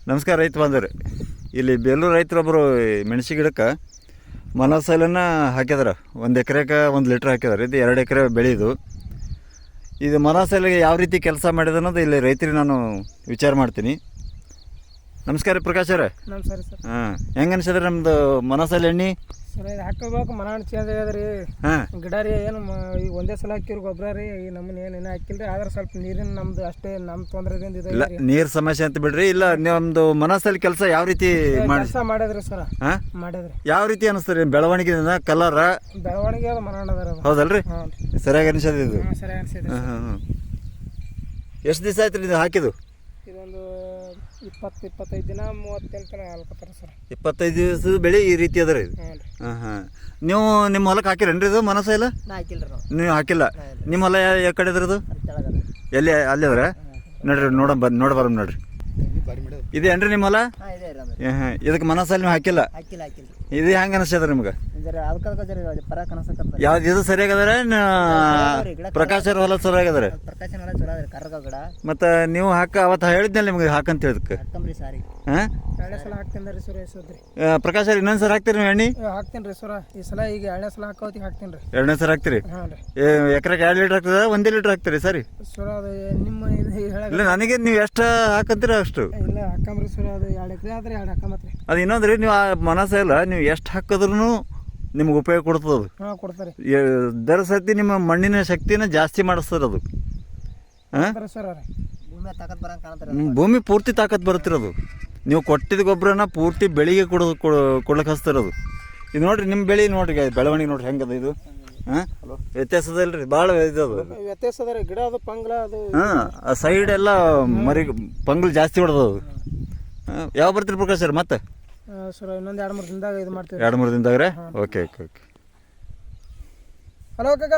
ನಮಸ್ಕಾರ ರೈತ ಬಂದರು. ಇಲ್ಲಿ ಬೇಲೂರು ರೈತರೊಬ್ಬರು ಮೆಣಸಿ ಗಿಡಕ್ಕೆ ಮನೋಸೈಲನ್ನು ಹಾಕಿದಾರೆ. 1 ಎಕರೆಗೆ 1 ಲೀಟ್ರ್ ಹಾಕಿದಾರೆ. ಇದು 2 ಎಕರೆ ಬೆಳೆದು ಇದು ಮನೋಸೈಲಿಗೆ ಯಾವ ರೀತಿ ಕೆಲಸ ಮಾಡಿದೆ ಅನ್ನೋದು ಇಲ್ಲಿ ರೈತರಿಗೆ ನಾನು ವಿಚಾರ ಮಾಡ್ತೀನಿ. ನಮಸ್ಕಾರ ಪ್ರಕಾಶ್ ಅವರೇ. ನಮಸ್ಕಾರ ಸರ್. ಹಾಂ, ಹೆಂಗೆ ಅನ್ಸಿದ್ರೆ ನಮ್ಮದು ಮನೋಸೈಲ್ ಎಣ್ಣೆ? ಸರ್ ಇದು ಹಾಕೋಬೇಕು, ಮನ ಚೇಂಜ್ ಆಗ್ಯದ್ರಿ. ಹಾಂ, ಗಿಡ ರೀ ಏನು ಈಗ ಒಂದೇ ಸಲ ಹಾಕಿರಿ ಗೊಬ್ಬರ ರೀ. ಈ ನಮ್ಮನ್ನ ಏನು ಹಾಕಿಲ್ರಿ. ಆದ್ರೆ ಸ್ವಲ್ಪ ನೀರಿನ ನಮ್ದು ಅಷ್ಟೇ ನಮ್ಮ ತೊಂದರೆದಿಂದ ಇದು ಇಲ್ಲ ನೀರು ಸಮಸ್ಯೆ ಅಂತ ಬಿಡ್ರಿ. ಇಲ್ಲ ನಮ್ಮದು ಮನೋಸೈಲ್ ಕೆಲಸ ಯಾವ ರೀತಿ ಕೆಲಸ ಮಾಡಿದ್ರಿ ಸರ್. ಹಾಂ, ಮಾಡಿದ್ರಿ. ಯಾವ ರೀತಿ ಅನಿಸ್ತದೆ? ಬೆಳವಣಿಗೆದಿಂದ ಕಲರ ಬೆಳವಣಿಗೆ ಅದು ಮನ ಅದಾರ. ಹೌದಲ್ರಿ? ಹಾಂ, ಸರಿಯಾಗಿ ಅನಿಸೋದು ಇದು. ಸರಿ ಅನಿಸಿದೆ. ಹಾಂ, ಎಷ್ಟು ದಿವಸ ಆಯ್ತು ರೀ ಇದು ಹಾಕಿದ್ದು? ಇದೊಂದು 20-25 ದಿನ 30 ತನಕ ಹಾಲ್ಕೊತಾರೆ ಸರ್. 25 ದಿವಸದ ಬೆಳೆ ಈ ರೀತಿ ಅದ ರೀ. ಹ್ಞೂ ರೀ. ಹಾಂ ಹಾಂ, ನೀವು ನಿಮ್ಮ ಹೊಲಕ್ಕೆ ಹಾಕಿರೇನ್ರಿ ಇದು ಮನೋಸೈಲ? ಹಾಕಿಲ್ರಿ ನಾವು. ನೀವು ಹಾಕಿಲ್ಲ? ನಿಮ್ಮ ಹೊಲ ಯಾವ ಕಡೆ ಇದ್ರದು? ಎಲ್ಲಿ ಅಲ್ಲಿ ಅದ್ರ? ನೋಡ್ರಿ ನೋಡ್ಬಾರ ನೋಡ್ರಿ. ಇದೇನ್ರಿ ನಿಮ್ಮ ಹೊಲ? ಹಾಂ, ಇದಕ್ಕೆ ಮನೋಸೈಲ್ ನೀವು ಹಾಕಿಲ್ಲ? ಇದು ಹೆಂಗೆ ಅನಿಸ್ತದ ನಿಮ್ಗೆ? ಯಾವ್ದು ಇದು ಸರಿಯಾಗದಾರೆ? ಪ್ರಕಾಶ್ ಅವ್ರ ಹೊಲ ಸರಿಯಾಗದಾರೆ? ಮತ್ತು ನೀವು ಅವತ್ತು ಹೇಳಿದ್ನಲ್ಲ ನಿಮ್ಗೆ ಹಾಕಂತ ಹೇಳಿದಕ್ಕೆ. ಹಾಂ, 2 ಸಲ ಹಾಕ್ತೀನಿ ರೀ ಸರ್. ಎಷ್ಟೊದ್ರಿ ಪ್ರಕಾಶ್ ಅವ್ರ ಇನ್ನೊಂದು ಸಲ ಹಾಕ್ತೀರಿ ನೀವು ಎಣ್ಣೆ? ಹಾಕ್ತೀನಿ ರೀ ಸರ. ಈ ಸಲ ಈಗ 2ನೇ ಸಲ ಹಾಕೋತಿ ಹಾಕ್ತೀನಿ ರೀ. 2ನೇ ಸಲ ಹಾಕ್ತೀರಿ? ಹಾಂ ರೀ. ಎಕರೆಗೆ 2 ಲೀಟ್ರ್ ಆಗ್ತದೆ? 1 ಲೀಟ್ರ್ ಹಾಕ್ತೀರಿ? ಸರಿ ಸರ್, ಅದು ನಿಮ್ಮ ಇದು ಇಲ್ಲ, ನನಗೆ ನೀವು ಎಷ್ಟು ಹಾಕಂತೀರ ಅಷ್ಟು. ಇಲ್ಲ ಹಾಕಂಬ್ರಿ ಸರ್. ಅದು 2 ಎಕರೆ ಆದ್ರೆ 2 ಹಾಕಂಬತ್ರಿ. ಅದು ಇನ್ನೊಂದು ರೀ, ನೀವು ಆ ಮನಸ್ಸಲ್ಲ ನೀವು ಎಷ್ಟು ಹಾಕಿದ್ರೂ ನಿಮ್ಗೆ ಉಪಯೋಗ ಕೊಡ್ತದೆ ಅದು. ಹಾಂ, ಕೊಡ್ತಾರೆ. ದರ ಸತಿ ನಿಮ್ಮ ಮಣ್ಣಿನ ಶಕ್ತಿನ ಜಾಸ್ತಿ ಮಾಡಿಸ್ತದೆ ಅದು. ಹಾಂ, ಸರ್ ಭೂಮಿ ಪೂರ್ತಿ ತಾಕತ್ ಬರುತ್ತಿರೋದು. ನೀವು ಕೊಟ್ಟಿದ್ದ ಗೊಬ್ಬರನ ಪೂರ್ತಿ ಬೆಳೆಗೆ ಕೊಡ್ಲಿಕ್ಕೆ ಹಚ್ತಿರೋದು. ಇದು ನೋಡ್ರಿ, ನಿಮ್ಮ ಬೆಳೆ ನೋಡ್ರಿ, ಬೆಳವಣಿಗೆ ನೋಡ್ರಿ ಹೆಂಗದ ಇದು. ಹಾಂ, ವ್ಯತ್ಯಾಸದಲ್ರಿ ಭಾಳ ಇದದು. ವ್ಯತ್ಯಾಸ ಅದ ರೀ. ಗಿಡ ಅದು ಪಂಗ್ಲ ಅದು. ಹಾಂ, ಆ ಸೈಡ್ ಎಲ್ಲ ಮರಿ ಪಂಗ್ಲು ಜಾಸ್ತಿ ಹೊಡೆದದು. ಹಾಂ, ಯಾವ ಬರ್ತೀರಿ ಪ್ರಕಾಶ್ ಸರ್? ಮತ್ತೆ ಸರ್ ಇನ್ನೊಂದು 2-3 ದಿನದಾಗ ಇದು ಮಾಡ್ತೀವಿ. 2-3 ದಿನದಾಗ ರೀ? Okay okay okay. ಹಲೋ ಕಾಕ.